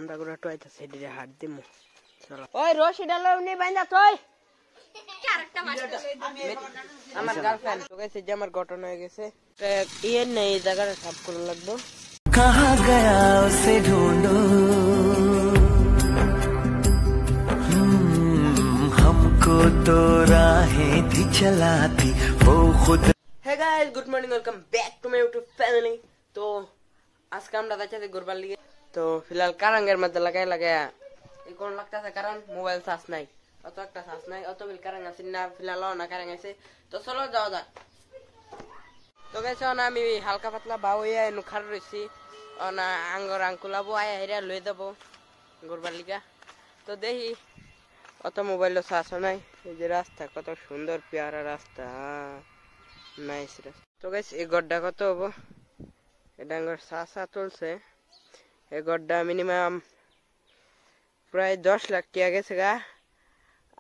আমরা গুড়া টয়টা সেদিরে হাত দিমু চলো ওই রশি ডালো নি বাইন্দা তুই আমার গার্লফ্রেন্ড তো গেছে যে আমার ঘটনা হয়ে গেছে ইয়ে নেই এই জায়গাটা সাফ করা লাগবে कहाँ गया उसे ढूंढो हमको तो राहें थी चलाती वो खुद Hey guys, good morning, welcome back to my YouTube family. तो आज का हम दादा चाहते गुरबाल लिए तो फिलहाल कारांगर मध्य लगाया ये कौन लगता था कारण मोबाइल सास नहीं और तो एक सास नहीं और तो बिल कारांगर सिन्ना फिलहाल ना कारांगर से तो चलो जाओ जा तो कैसे ना मी हल्का पतला बाव ये नुखार रही और ना आंगोर अंकुला वो आया हेरा ले दबो गुरबाल लिया तो देही और तो मोबाइल लो सास नहीं ये रास्ता कत सुंदर प्यारा रास्ता नाइस तो गाइस এই গড্ডা কত হবে এটা আঙ্গুর সাসা চলছে এই গড্ডা মিনিমাম প্রায় 10 লাখ টাকা গেছে গা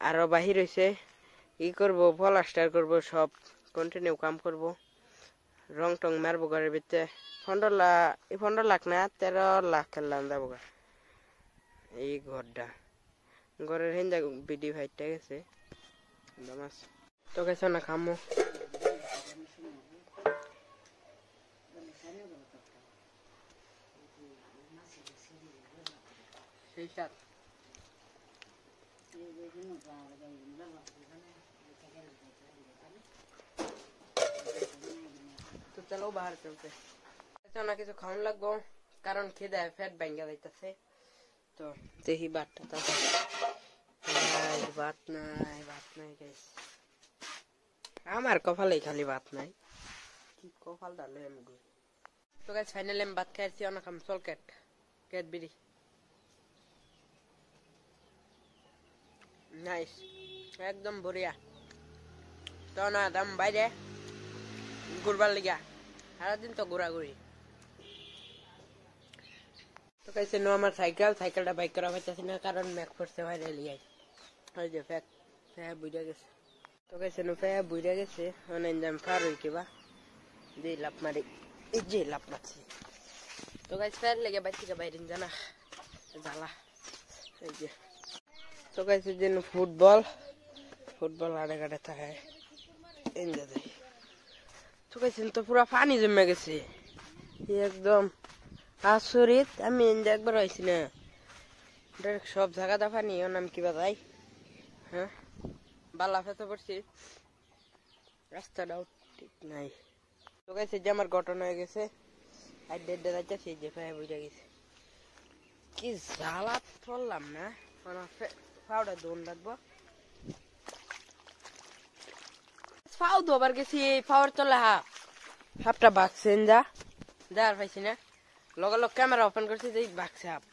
আর বাহির হইছে কি করব প্লাস্টার করব সব কন্টিনিউ কাম করব রং টং মারবো ঘরের ভিতরে 15 লাখ না 13 লাখ খেলাম যাব গা এই গড্ডা ঘরের হিন্দা বিডি ভাইটা গেছে দামাস তো গাইস না খামো तो चलो बाहर चलते ना किसी खान लगो कारण खेदा है फैट बैंगा जाइताছে तो तेही बातটা তো बात নাই गाइस আমার কপালে খালি বাত নাই কি কপাল ডালে আমি গো তো गाइस ফাইনালি আমি ভাত খাইছি অনেক আমি সলকেট ক্যাডবেরি नाइस एकदम बढ़िया तो ना दम বাইরে ঘুরবার লিগা সারা দিন তো ঘোরাঘুরি তো कैसे নো আমার সাইকেলটা বাইক করা হইতাছে না কারণ ম্যাক ফোর্সে বাইরে লিয়াই ওই যে ফ্যাক বুইড়া গেছে তো कैसे নো ফ্যাক বুইড়া গেছে অনেক দাম পার হই কিবা দি লাপ মারি এই যে লাপ মারছি তো गाइस ফের লেগে বাইক থেকে বাইরে জানা জ্বালা এই যে तो कैसे दिन फुटबॉल आड़े काटे था है इंजर दे तो कैसे तो पूरा पानी जमे गेছে एकदम आसुरित আমি ইনজা একবার হইছি না ডাইরেক্ট সব জায়গাটা পানি ওর নাম কি বাজাই হ্যাঁ বালা ফেতে পড়ছি রাস্তাটাও ঠিক নাই তো कैसे যে আমার ঘটনা হয়ে গেছে আর ডেড যাচ্ছে সেই যে ফায় বুঝা গেছে কি জ্বালা পড়লাম না মানে ফাউডা দোন লাগবো ফাউ দোবার গেছি ফাউর তোলা হাফটা বাক্সেন যা দাঁড় পাইছি না লগে লগ ক্যামেরা ওপেন করছি যে বাক্সে হাফ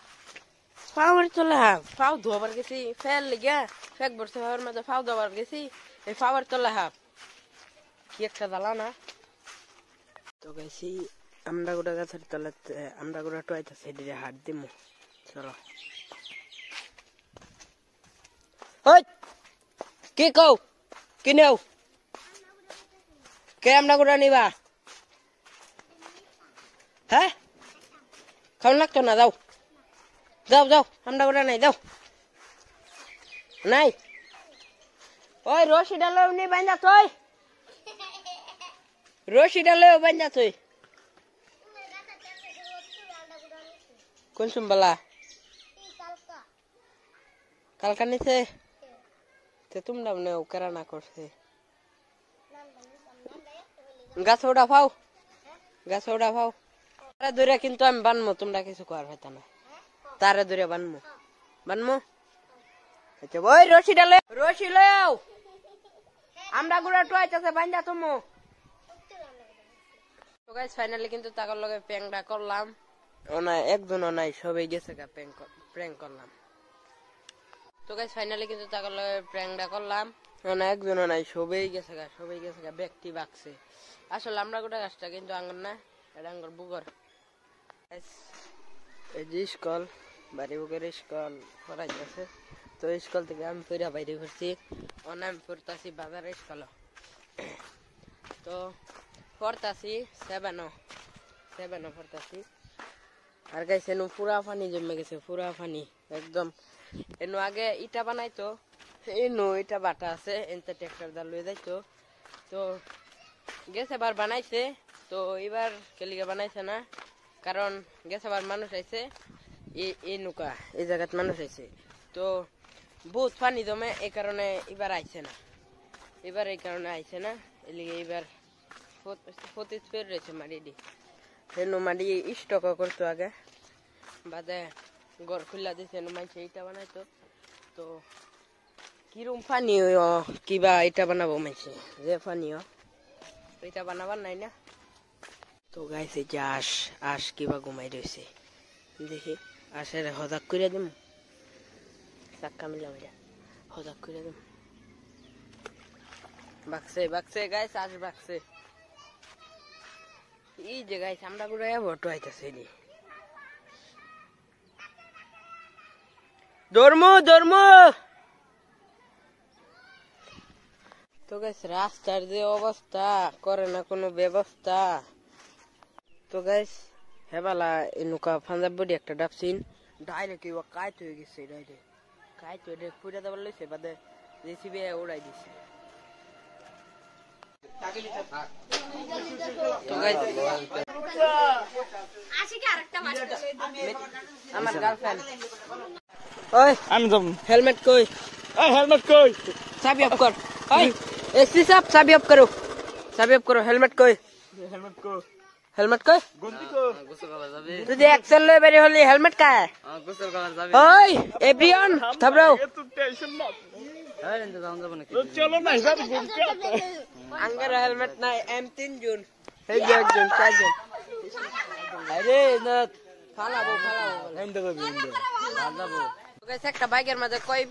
ফাউর তোলা ফাউ দোবার গেছি ফেল লিগা ফেক বর্ষে ফাউর মধ্যে ফাউ দোবার গেছি এই ফাউর তোলা হাফ কি একটা জ্বালা না তো গেছি আমরা গোটা গাছের তলাতে আমরা গোটা টয়টা সেদিরে হাত দিমু চলো ওই কি কও কি নেও কে আমরা গোটা নিবা হ্যাঁ খাওয়া লাগতো না যাও যাও যাও আমরা গোটা নাই যাও নাই ওই রশি ডালো নি বাইন্দা তুই রশি ডালো বাইন্দা তুই কোন সুমবালা কালকা নিছে তে তোমরা মনে করা না করছে গাছ ওড়া ফাও তারে ধরে কিন্তু আমি বানমু তোমরা কিছু করার হইতা না তারে ধরে বানমু আচ্ছা ওই রশি লও আমরা গুড়া টয়টাছে বান্দা তুমি তো গাইস ফাইনালি কিন্তু তাকর লগে প্র্যাঙ্কটা করলাম ওনা একজন নাই সবাই গেছে গা প্র্যাঙ্ক করলাম তো গাইস ফাইনালি কিন্তু তাকর লগে প্র্যাঙ্কটা করলাম ওনা একজন নাই সবাই গেছে গা ব্যক্তি বাক্সে আসলে আমরা গোটা গাছটা কিন্তু আঙ্গুর না এটা আঙ্গুর বুগর এই যে স্কুল বাড়ি বুগের স্কুল পড়াই আছে তো স্কুল থেকে আমি পড়া বাইরে ঘুরছি ওনা আমি পড়তাছি বাজার স্কুল তো পড়তাছি 7 পড়তাছি আর গাইস এনু পুরা পানি জমে গেছে, পুরা পানি একদম। এনু আগে ইটা বানাইতো, এনু ইটা বাটা আছে, এনতে ট্রাক্টর দা লয়ে যাইতো। তো গেছে বার বানাইছে, তো এবার কেলিগে বানাইছে না, কারণ গেছে বার মানুষ আইছে এই নৌকা এই জায়গাত মানুষ আইছে, তো বহুত পানি জমে, এই কারণে এবার আইছে না, এবার এই কারণে আইছে না। এলিগে এবার পতিত ফের রয়েছে মাটি দি, হেনু মাটি স্টক করতো আগে, বাদে ঘর খুলা দিছে, হেনু মাইছে ইটা বানাইতো। তো কিরম পানি কিবা ইটা বানাবো মাইছে, যে পানিও এটা বানাবার নাই না। তো গাইছে যে আশ কিবা ঘুমাই রয়েছে, দেখি আশের হজাক করে দিম, চাক্কা মিলা মিলা হজাক করে দিম। বাকছে বাকছে গাইছে, আশ বাকছে। এই যে গাইছে আমরা ঘুরাই ভটো আইতেছে, ধর্ম ধর্ম। তো গাইস রাস্তার যে অবস্থা, করে না কোনো ব্যবস্থা। তো গাইস হেবালা নৌকা পাঞ্জাব বডি একটা ডাবছিন, ডাইরেক্ট কাইট হয়ে গেছে, ডাইরেক্ট কাইট হয়ে পুরা দেবার লইছে, বাদে জেসিবি উড়াই দিছে। তো গাইস আমার গার্লফ্রেন্ড, ওই আমি যাব। হেলমেট কই? এই হেলমেট কই? চাবি অফ কর। ওই এসি সাহেব চাবি অফ করো, চাবি অফ করো। হেলমেট কই? হেলমেট কো? হেলমেট কই? গন্দি কো? তুই যে অ্যাকশন লয়ে বেরি হলি, হেলমেট কায়? ওই এভরিওয়ান থাবরাও, তো টেনশন না। তো চলো না হিসাব গুনতে। আঙ্গার হেলমেট নাই, M3 জুন এই যে একজন চারজন। আরে না ফালাবো এন্ড দেবো ফালাবো। গাইস একটা বাইকের মধ্যে কয়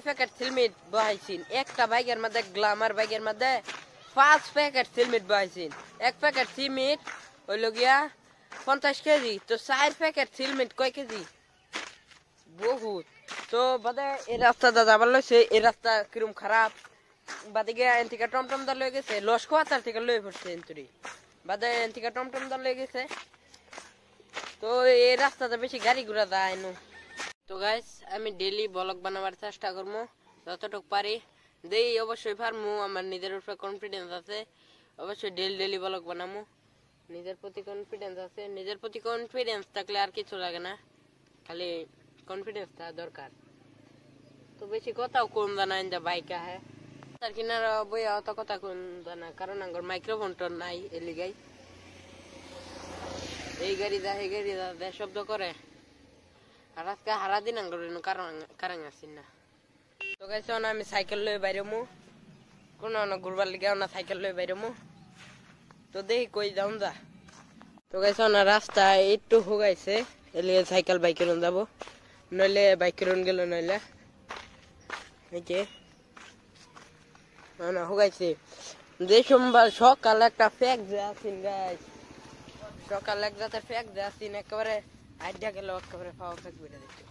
প্যাকেট সিলমিট বহাইছিন, একটা বাইকের মধ্যে গ্ল্যামার বাইকের মধ্যে 5 প্যাকেট সিলমিট বহাইছিন। এক প্যাকেট সিলমিট হইল গিয়া 50 কেজি, তো 4 প্যাকেট সিলমিট কয় কেজি? বহুত। তো বাদে এই রাস্তাটা যাবার লইছে, এই রাস্তা কিরম খারাপ, বাদে গিয়া এন থেকে টমটম দা লয়ে গেছে, লস কোয়াতার থেকে লয়ে পড়ছে এন্তুরি, বাদে এন থেকে টমটম দা লয়ে গেছে। তো এই রাস্তাতে বেশি গাড়ি ঘোড়া যায় না। তো গাইস আমি ডেইলি ব্লগ বানাবার চেষ্টা করবো যতটুকু পারি, দেই অবশ্যই পারমু, আমার নিজের উপরে কনফিডেন্স আছে, অবশ্যই ডেইলি ব্লগ বানামু, নিজের প্রতি কনফিডেন্স আছে। নিজের প্রতি কনফিডেন্স থাকলে আর কিছু লাগে না, খালি কনফিডেন্সটা দরকার। তো বেশি কথাও কোন জানাই যে বাইক আহে তার কিনারা বইয়া অত কথা কোন জানা, কারণ আমার মাইক্রোফোন তো নাই, এলিগাই এই গাড়ি যা এই গাড়ি যা শব্দ করে। আর আজকে সারাদিন আঙ্গুর কারণ আসি না। তো গাইছে আমি সাইকেল লয়ে বাইরমু, কোন ঘুরবার লিগে না সাইকেল লয়ে বাইরমু। তো দেখি কই যাও যা। তো গাইছে না রাস্তা একটু হুগাইছে, এলিয়ে সাইকেল বাইকে যাব, নইলে বাইকে গেল, নইলে এই যে না হুগাইছে। যে সোমবার সকাল একটা ফ্যাক যাচ্ছিন গাইস, সকাল এক জাতের ফ্যাক যাচ্ছিন, একেবারে আইডিয়া গেল, একেবারে পাওয়া ফ্যাক বেড়ে দিচ্ছে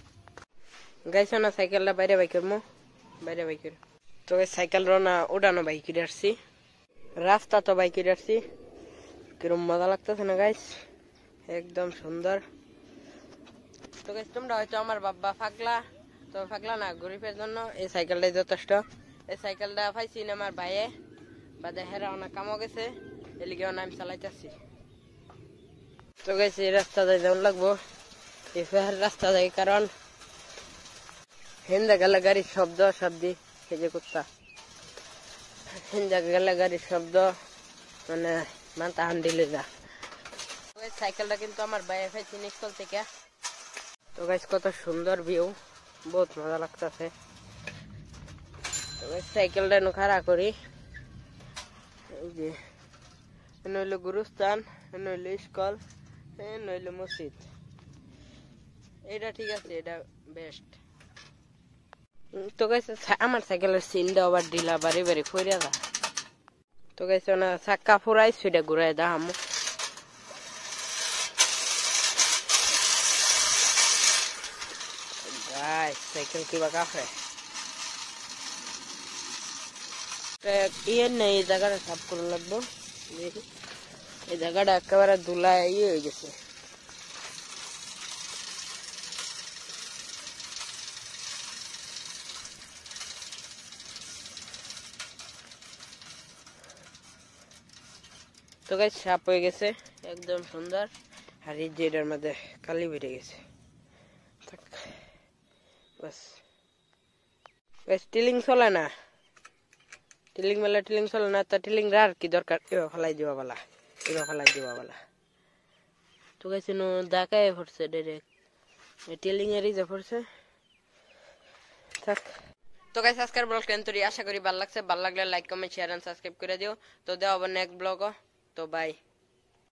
গাইছে না। সাইকেলটা বাইরে বাইকের বাইরে বাইকের। তো সাইকেল না উড়ানো বাইকে আসছি, রাস্তা তো বাইকে আসছি, কিরম মজা লাগতেছে না গাইস, একদম সুন্দর। তো গাইস তোমরা হয়তো আমার বাবা পাগলা, তো পাগলা না, গরিবের জন্য এই সাইকেলটাই যথেষ্ট। এই সাইকেলটা পাইছি না আমার ভাইয়ে, বাদে হেরা অনেক কামও গেছে, এলিগে আমি চালাইতেছি। তো গেছে এই রাস্তা যাই যেমন লাগবো, এই ফেহার রাস্তা যাই, কারণ হিন্দা গেলে গাড়ির শব্দ শব্দি সেজে কুত্তা, হিন্দা গেলে গাড়ির শব্দ মানে মাথা হান্ডিলে যা। সাইকেলটা কিন্তু আমার বাইরে পাইছি স্কুল থেকে। তো গাইস কত সুন্দর ভিউ, বহুত মজা লাগতেছে। তো গাইস সাইকেলটা এনে খাড়া করি, এই যে নইলে গুরুস্থান, নইলে স্কুল, নইলে মসজিদ, এটা ঠিক আছে, এটা বেস্ট। তো গাইছে আমার সাইকেলের সিনটা আবার ঢিলা বাড়ি বাড়ি ফইরা যা। তো গাইছে না চাক্কা ফুরাই সেটা ঘুরাই দাম। সাইকেল কিবা কাফে ইয়ে নেই, এই জায়গাটা সাফ করে লাগবো। এই জায়গাটা একেবারে ধুলা ইয়ে হয়ে গেছে, তো গাইস সাপ হয়ে গেছে একদম সুন্দর আর এই যে এটার মধ্যে কালি বেরিয়ে গেছে থাক বাস গাইস টিলিং চলে না টিলিং মেলা টিলিং চলে না তা টিলিং রার কি দরকার এবার ফেলাই দিবা বলা তো গাইস নো দাকায় পড়ছে ডাইরেক্ট টিলিং এরই যা পড়ছে থাক তো গাইস আজকের ব্লগ কেনতরি আশা করি ভালো লাগছে ভালো লাগলে like comment share and subscribe করে দিও তো দেও আবার নেক্সট ব্লগ তো বাই